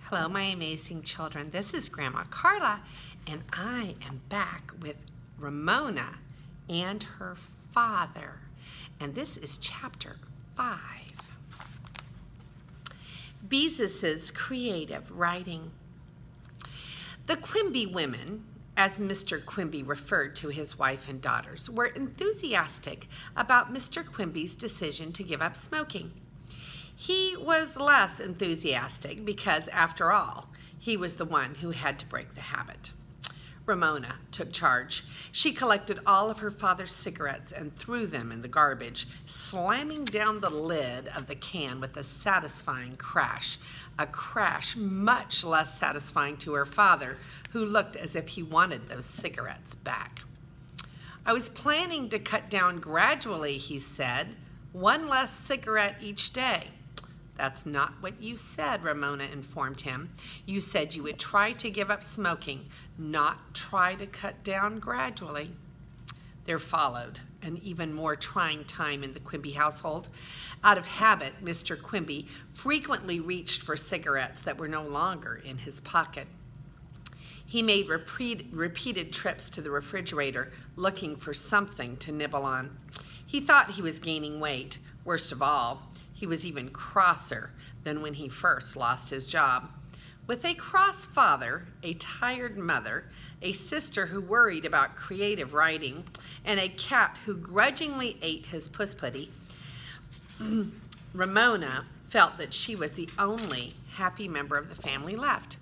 Hello, my amazing children. This is Grandma Carla, and I am back with Ramona and Her Father. And this is chapter 5. Beezus' creative writing. The Quimby women, as Mr. Quimby referred to his wife and daughters, were enthusiastic about Mr. Quimby's decision to give up smoking. He was less enthusiastic because, after all, he was the one who had to break the habit. Ramona took charge. She collected all of her father's cigarettes and threw them in the garbage, slamming down the lid of the can with a satisfying crash, a crash much less satisfying to her father, who looked as if he wanted those cigarettes back. "I was planning to cut down gradually," he said, "one less cigarette each day." "That's not what you said," Ramona informed him. "You said you would try to give up smoking, not try to cut down gradually." There followed an even more trying time in the Quimby household. Out of habit, Mr. Quimby frequently reached for cigarettes that were no longer in his pocket. He made repeated trips to the refrigerator looking for something to nibble on. He thought he was gaining weight. Worst of all, he was even crosser than when he first lost his job. With a cross father, a tired mother, a sister who worried about creative writing, and a cat who grudgingly ate his puss-putty, Ramona felt that she was the only happy member of the family left.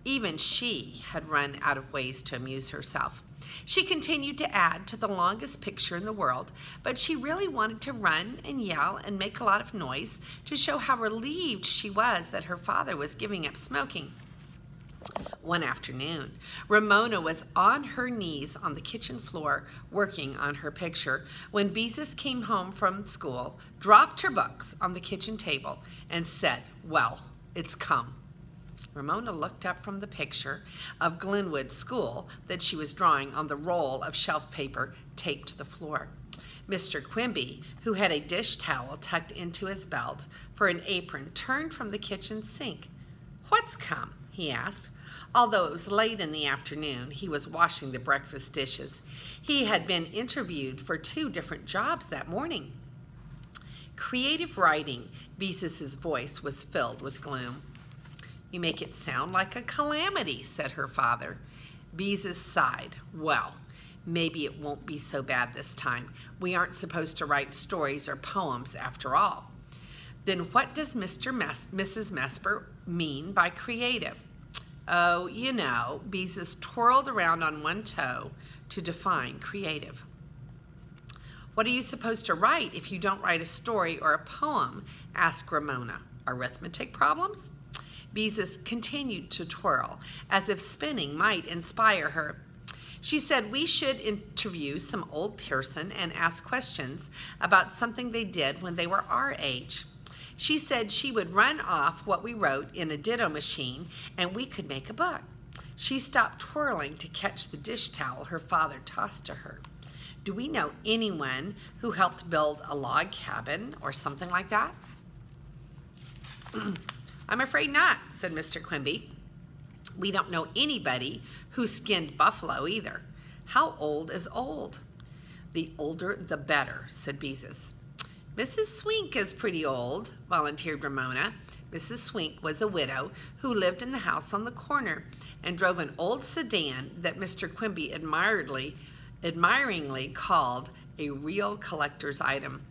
Even she had run out of ways to amuse herself. She continued to add to the longest picture in the world, but she really wanted to run and yell and make a lot of noise to show how relieved she was that her father was giving up smoking. One afternoon, Ramona was on her knees on the kitchen floor working on her picture when Beezus came home from school, dropped her books on the kitchen table, and said, "Well, it's come." Ramona looked up from the picture of Glenwood School that she was drawing on the roll of shelf paper taped to the floor. Mr. Quimby, who had a dish towel tucked into his belt for an apron, turned from the kitchen sink. "What's come?" he asked. Although it was late in the afternoon, he was washing the breakfast dishes. He had been interviewed for 2 different jobs that morning. Creative writing. Beezus' voice was filled with gloom. "You make it sound like a calamity," said her father. Beezus sighed. "Well, maybe it won't be so bad this time. We aren't supposed to write stories or poems after all." "Then what does Mrs. Mesper mean by creative?" "Oh, you know," Beezus twirled around on one toe to define creative. "What are you supposed to write if you don't write a story or a poem?" asked Ramona. "Arithmetic problems?" Beezus continued to twirl, as if spinning might inspire her. She said we should interview some old person and ask questions about something they did when they were our age. She said she would run off what we wrote in a ditto machine and we could make a book. She stopped twirling to catch the dish towel her father tossed to her. "Do we know anyone who helped build a log cabin or something like that?" "I'm afraid not," said Mr. Quimby. "We don't know anybody who skinned buffalo either. How old is old?" "The older, the better," said Beezus. "Mrs. Swink is pretty old," volunteered Ramona. Mrs. Swink was a widow who lived in the house on the corner and drove an old sedan that Mr. Quimby admiringly called a real collector's item.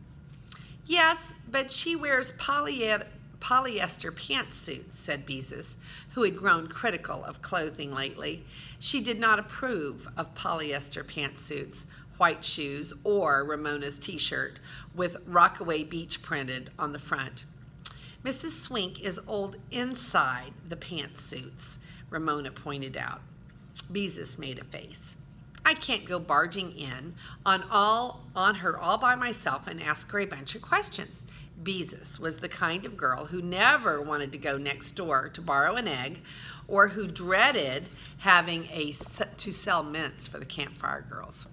"Yes, but she wears polyester pantsuits," said Beezus, who had grown critical of clothing lately. She did not approve of polyester pantsuits, white shoes, or Ramona's t-shirt with Rockaway Beach printed on the front. "Mrs. Swink is old inside the pantsuits," Ramona pointed out. Beezus made a face. "I can't go barging in on her all by myself and ask her a bunch of questions." Beezus was the kind of girl who never wanted to go next door to borrow an egg or who dreaded having to sell mints for the campfire girls.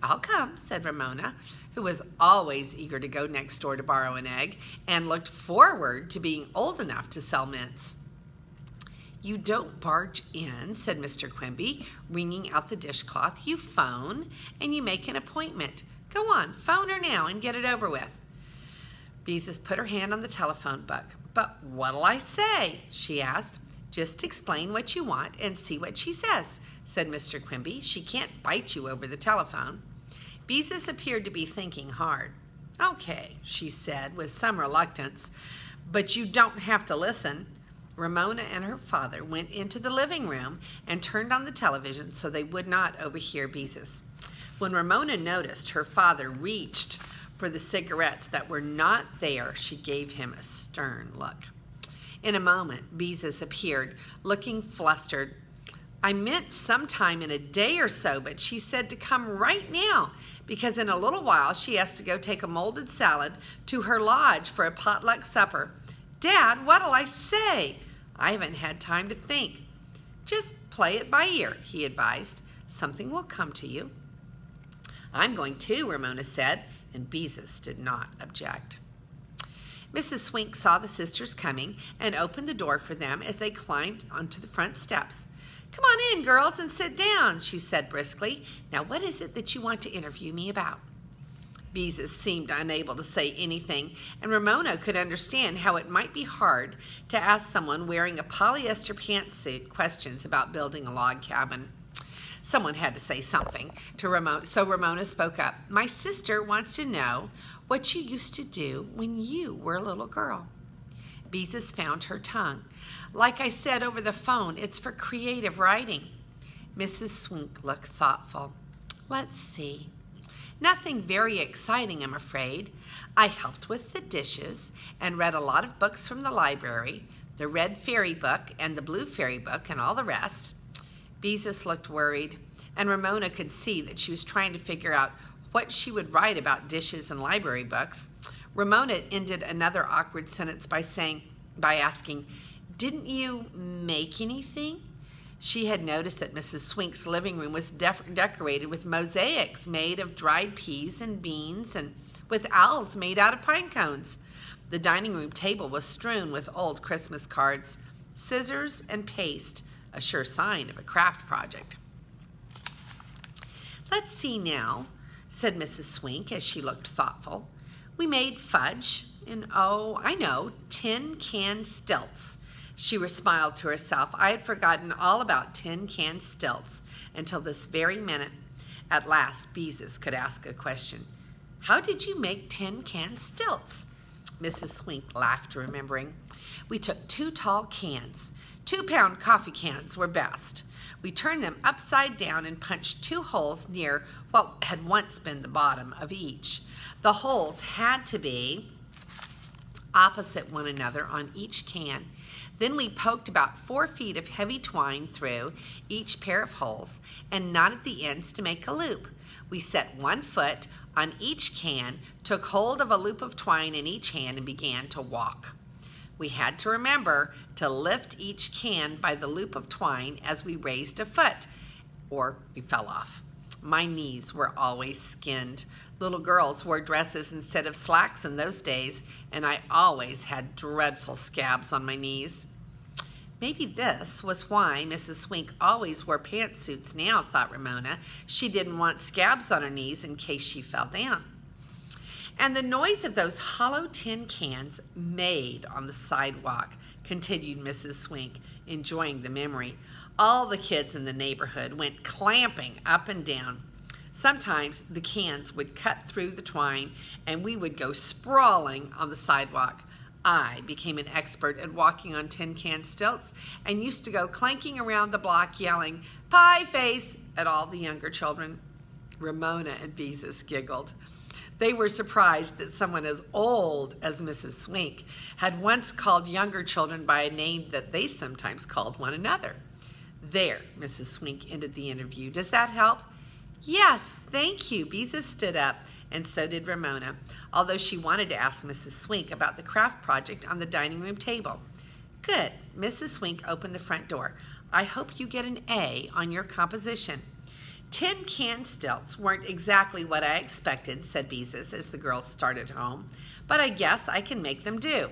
"I'll come," said Ramona, who was always eager to go next door to borrow an egg and looked forward to being old enough to sell mints. "You don't barge in," said Mr. Quimby, wringing out the dishcloth. "You phone, and you make an appointment. Go on, phone her now and get it over with." Beezus put her hand on the telephone book. "But what'll I say?" she asked. "Just explain what you want and see what she says," said Mr. Quimby. "She can't bite you over the telephone." Beezus appeared to be thinking hard. "Okay," she said with some reluctance, "but you don't have to listen." Ramona and her father went into the living room and turned on the television so they would not overhear Beezus. When Ramona noticed her father reached for the cigarettes that were not there, she gave him a stern look. In a moment, Beezus appeared, looking flustered. "I meant sometime in a day or so, but she said to come right now because in a little while she has to go take a molded salad to her lodge for a potluck supper. Dad, what'll I say? I haven't had time to think." "Just play it by ear," he advised. "Something will come to you." "I'm going too," Ramona said, and Beezus did not object. Mrs. Swink saw the sisters coming and opened the door for them as they climbed onto the front steps. "Come on in, girls, and sit down," she said briskly. "Now, what is it that you want to interview me about?" Beezus seemed unable to say anything, and Ramona could understand how it might be hard to ask someone wearing a polyester pantsuit questions about building a log cabin. Someone had to say something to Ramona, so Ramona spoke up. "My sister wants to know what you used to do when you were a little girl." Beezus found her tongue. "Like I said over the phone, it's for creative writing." Mrs. Swink looked thoughtful. "Let's see. Nothing very exciting, I'm afraid. I helped with the dishes and read a lot of books from the library, the red fairy book and the blue fairy book and all the rest." Beezus looked worried, and Ramona could see that she was trying to figure out what she would write about dishes and library books. Ramona ended another awkward sentence by asking, "Didn't you make anything?" She had noticed that Mrs. Swink's living room was decorated with mosaics made of dried peas and beans and with owls made out of pine cones. The dining room table was strewn with old Christmas cards, scissors, and paste, a sure sign of a craft project. "Let's see now," said Mrs. Swink as she looked thoughtful. "We made fudge and, oh, I know, tin can stilts." She smiled to herself. I had forgotten all about tin can stilts until this very minute. At last, Beezus could ask a question. "How did you make tin can stilts?" Mrs. Swink laughed, remembering. "We took 2 tall cans. 2-pound coffee cans were best. We turned them upside down and punched 2 holes near what had once been the bottom of each. The holes had to be opposite one another on each can. Then we poked about 4 feet of heavy twine through each pair of holes and knotted the ends to make a loop. We set 1 foot on each can, took hold of a loop of twine in each hand, and began to walk. We had to remember to lift each can by the loop of twine as we raised a foot, or we fell off. My knees were always skinned. Little girls wore dresses instead of slacks in those days, and I always had dreadful scabs on my knees." Maybe this was why Mrs. Swink always wore pantsuits now, thought Ramona. She didn't want scabs on her knees in case she fell down. "And the noise of those hollow tin cans made on the sidewalk," continued Mrs. Swink, enjoying the memory. "All the kids in the neighborhood went clamping up and down. Sometimes the cans would cut through the twine and we would go sprawling on the sidewalk. I became an expert at walking on tin can stilts and used to go clanking around the block yelling, 'Pie face!' at all the younger children." Ramona and Beezus giggled. They were surprised that someone as old as Mrs. Swink had once called younger children by a name that they sometimes called one another. "There," Mrs. Swink ended the interview. "Does that help?" "Yes, thank you." Beezus stood up, and so did Ramona, although she wanted to ask Mrs. Swink about the craft project on the dining room table. "Good." Mrs. Swink opened the front door. "I hope you get an A on your composition." "Tin can stilts weren't exactly what I expected," said Beezus as the girls started home, "but I guess I can make them do."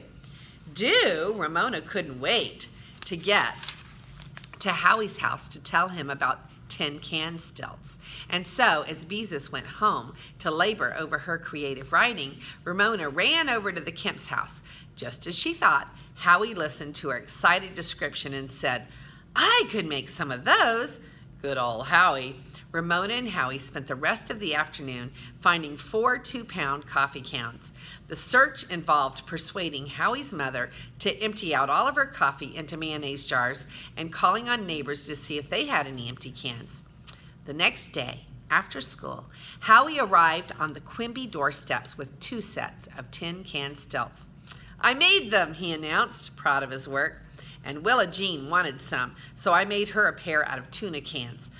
"Do?" Ramona couldn't wait to get to Howie's house to tell him about tin can stilts. And so, as Beezus went home to labor over her creative writing, Ramona ran over to the Kemp's house. Just as she thought, Howie listened to her excited description and said, "I could make some of those." Good old Howie. Ramona and Howie spent the rest of the afternoon finding 4 2-pound coffee cans. The search involved persuading Howie's mother to empty out all of her coffee into mayonnaise jars and calling on neighbors to see if they had any empty cans. The next day, after school, Howie arrived on the Quimby doorsteps with 2 sets of tin can stilts. "I made them," he announced, proud of his work. "And Willa Jean wanted some, so I made her a pair out of tuna cans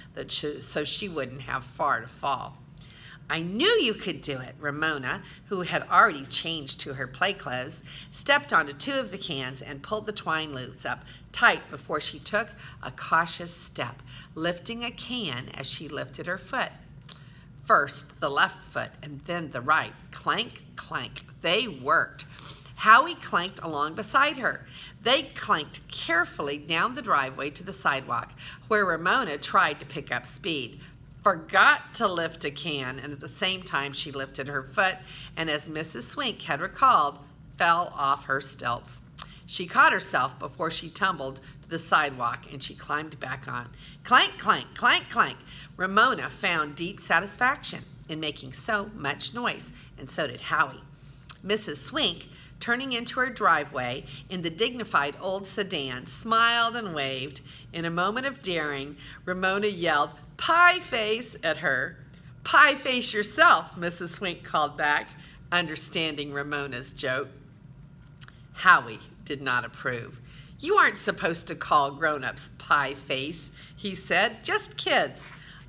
so she wouldn't have far to fall." "I knew you could do it." Ramona, who had already changed to her play clothes, stepped onto 2 of the cans and pulled the twine loops up tight before she took a cautious step, lifting a can as she lifted her foot. First the left foot and then the right. Clank, clank. They worked. Howie clanked along beside her. They clanked carefully down the driveway to the sidewalk, where Ramona tried to pick up speed. Forgot to lift a can, and at the same time she lifted her foot, and as Mrs. Swink had recalled, fell off her stilts. She caught herself before she tumbled to the sidewalk, and she climbed back on. Clank, clank, clank, clank. Ramona found deep satisfaction in making so much noise, and so did Howie. Mrs. Swink, turning into her driveway in the dignified old sedan, smiled and waved. In a moment of daring, Ramona yelled, "Pie face," at her. "Pie face yourself," Mrs. Swink called back, understanding Ramona's joke. Howie did not approve. "You aren't supposed to call grown-ups pie face," he said. "Just kids."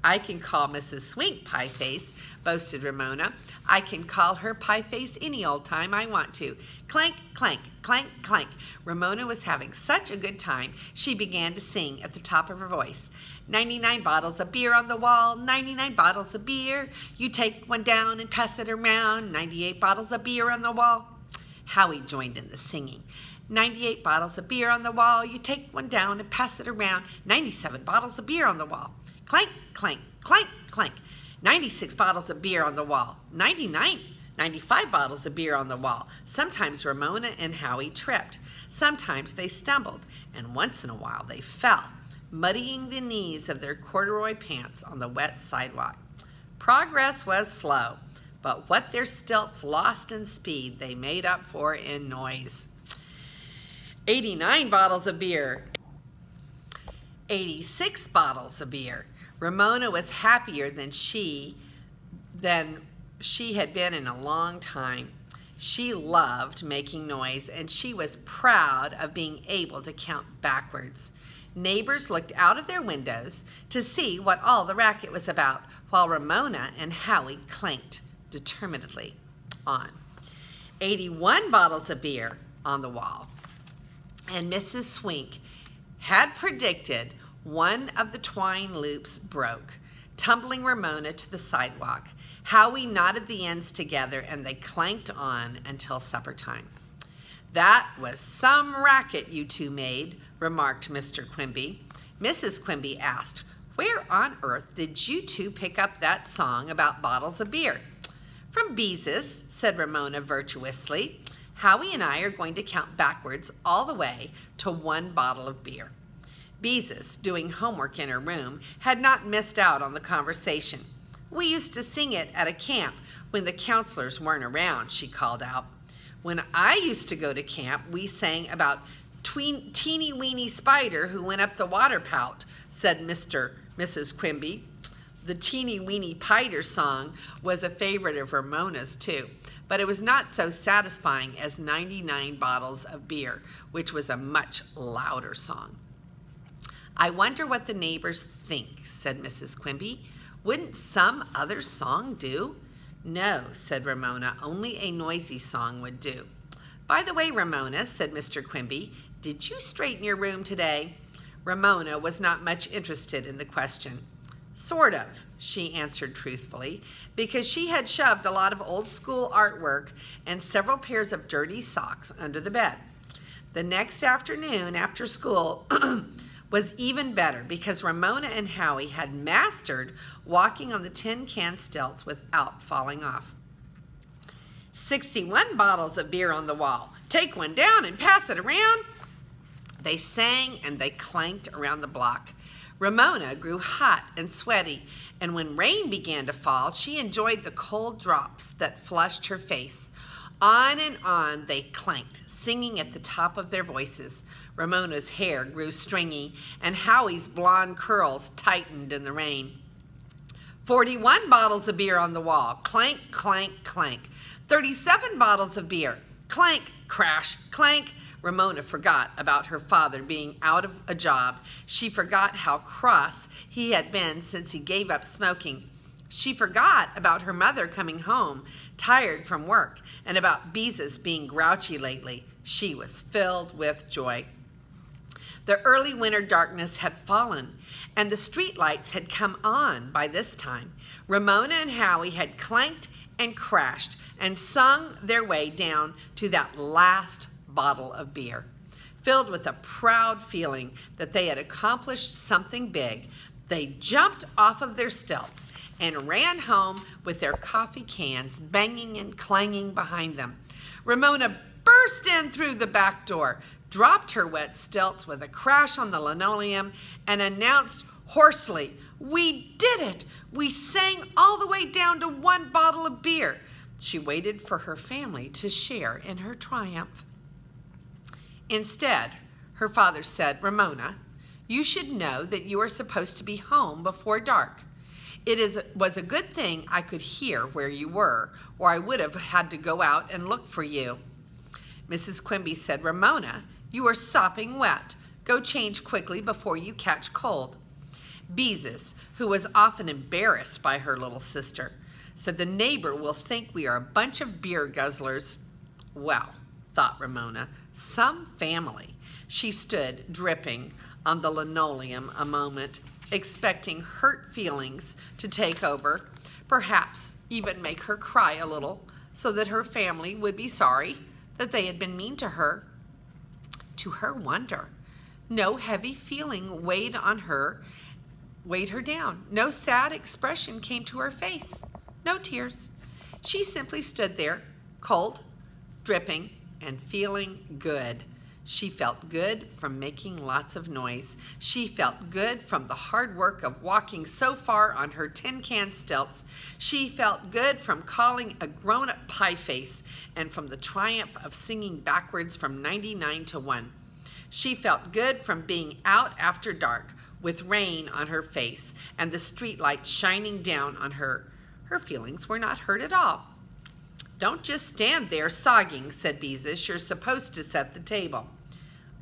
"I can call Mrs. Swink pie face," boasted Ramona. "I can call her pie face any old time I want to." Clank, clank, clank, clank. Ramona was having such a good time, she began to sing at the top of her voice. 99 bottles of beer on the wall, 99 bottles of beer. You take one down and pass it around, 98 bottles of beer on the wall. Howie joined in the singing. 98 bottles of beer on the wall. You take one down and pass it around, 97 bottles of beer on the wall. Clank, clank, clank, clank. 96 bottles of beer on the wall. 95 bottles of beer on the wall. Sometimes Ramona and Howie tripped. Sometimes they stumbled. And once in a while they fell, muddying the knees of their corduroy pants on the wet sidewalk. Progress was slow, but what their stilts lost in speed, they made up for in noise. 89 bottles of beer. 86 bottles of beer. Ramona was happier than she had been in a long time. She loved making noise, and she was proud of being able to count backwards. Neighbors looked out of their windows to see what all the racket was about, while Ramona and Howie clanked determinedly on. 81 bottles of beer on the wall. And Mrs. Swink had predicted one of the twine loops broke, tumbling Ramona to the sidewalk. Howie knotted the ends together, and they clanked on until supper time. "That was some racket you two made," remarked Mr. Quimby. Mrs. Quimby asked, "Where on earth did you two pick up that song about bottles of beer?" "From Beezus," said Ramona virtuously. "Howie and I are going to count backwards all the way to 1 bottle of beer." Beezus, doing homework in her room, had not missed out on the conversation. "We used to sing it at a camp when the counselors weren't around," she called out. "When I used to go to camp, we sang about teeny weeny spider who went up the water spout," said Mrs. Quimby. The teeny weeny spider song was a favorite of Ramona's too, but it was not so satisfying as 99 bottles of beer, which was a much louder song. "I wonder what the neighbors think," said Mrs. Quimby. "Wouldn't some other song do?" "No," said Ramona, "only a noisy song would do." "By the way, Ramona," said Mr. Quimby, "did you straighten your room today?" Ramona was not much interested in the question. "Sort of," she answered truthfully, because she had shoved a lot of old school artwork and several pairs of dirty socks under the bed. The next afternoon after school, was even better because Ramona and Howie had mastered walking on the tin can stilts without falling off. 61 bottles of beer on the wall. Take one down and pass it around. They sang and they clanked around the block. Ramona grew hot and sweaty, and when rain began to fall, she enjoyed the cold drops that flushed her face. On and on they clanked, singing at the top of their voices. Ramona's hair grew stringy, and Howie's blonde curls tightened in the rain. 41 bottles of beer on the wall. Clank, clank, clank. 37 bottles of beer. Clank, crash, clank. Ramona forgot about her father being out of a job. She forgot how cross he had been since he gave up smoking. She forgot about her mother coming home, tired from work, and about Beezus being grouchy lately. She was filled with joy. The early winter darkness had fallen, and the street lights had come on by this time. Ramona and Howie had clanked and crashed and sung their way down to that last bottle of beer. Filled with a proud feeling that they had accomplished something big, they jumped off of their stilts and ran home with their coffee cans banging and clanging behind them. Ramona burst in through the back door, dropped her wet stilts with a crash on the linoleum, and announced hoarsely, "We did it! We sang all the way down to 1 bottle of beer." She waited for her family to share in her triumph. Instead, her father said, "Ramona, you should know that you are supposed to be home before dark. Was a good thing I could hear where you were, or I would have had to go out and look for you." Mrs. Quimby said, "Ramona, you are sopping wet. Go change quickly before you catch cold." Beezus, who was often embarrassed by her little sister, said, "The neighbor will think we are a bunch of beer guzzlers." Well, thought Ramona, some family. She stood dripping on the linoleum a moment, expecting hurt feelings to take over, perhaps even make her cry a little, so that her family would be sorry that they had been mean to her. To her wonder, no heavy feeling weighed her down. No sad expression came to her face. No tears. She simply stood there, cold, dripping, and feeling good. She felt good from making lots of noise. She felt good from the hard work of walking so far on her tin can stilts. She felt good from calling a grown-up pie face and from the triumph of singing backwards from 99 to 1. She felt good from being out after dark with rain on her face and the street lights shining down on her. Her feelings were not hurt at all. "Don't just stand there sogging," said Beezus. "You're supposed to set the table."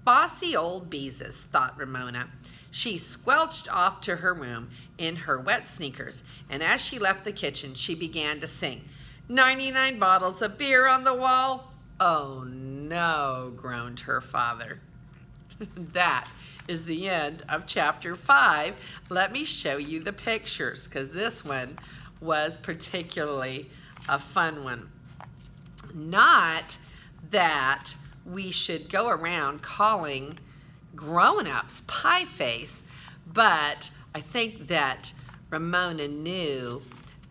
Bossy old Beezus, thought Ramona. She squelched off to her room in her wet sneakers, and as she left the kitchen, she began to sing, "99 bottles of beer on the wall." "Oh no," groaned her father. That is the end of chapter 5. Let me show you the pictures, because this one was particularly a fun one. Not that we should go around calling grown-ups pie face, but I think that Ramona knew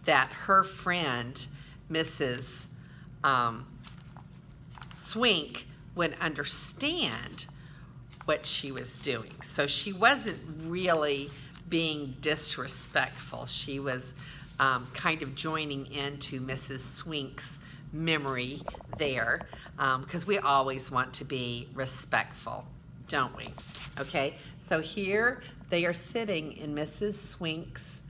that her friend, Mrs. Swink, would understand what she was doing. So she wasn't really being disrespectful. She was kind of joining into Mrs. Swink's memory there, because we always want to be respectful, don't we? Okay, so here they are sitting in Mrs. Swink's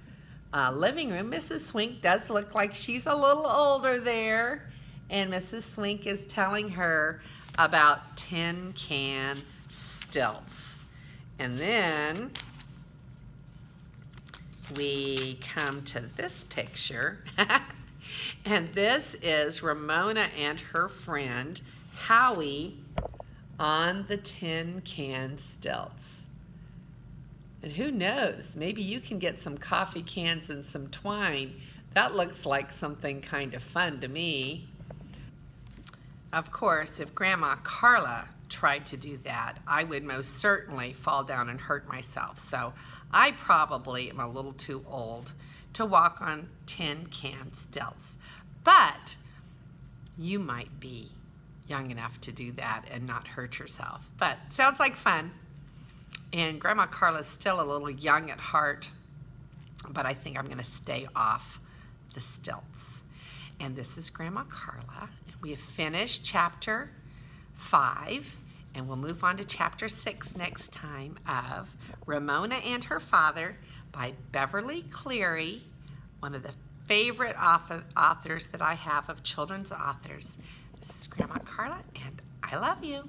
living room. Mrs. Swink does look like she's a little older there, and Mrs. Swink is telling her about tin can stilts. And then we come to this picture. And this is Ramona and her friend Howie on the tin can stilts. And who knows, maybe you can get some coffee cans and some twine. That looks like something kind of fun to me. Of course, if Grandma Carla try to do that, I would most certainly fall down and hurt myself. So I probably am a little too old to walk on tin can stilts. But you might be young enough to do that and not hurt yourself. But sounds like fun. And Grandma Carla's still a little young at heart, but I think I'm going to stay off the stilts. And this is Grandma Carla. We have finished chapter 5, and we'll move on to chapter 6 next time of Ramona and Her Father by Beverly Cleary, one of the favorite authors that I have of children's authors. This is Grandma Carla, and I love you.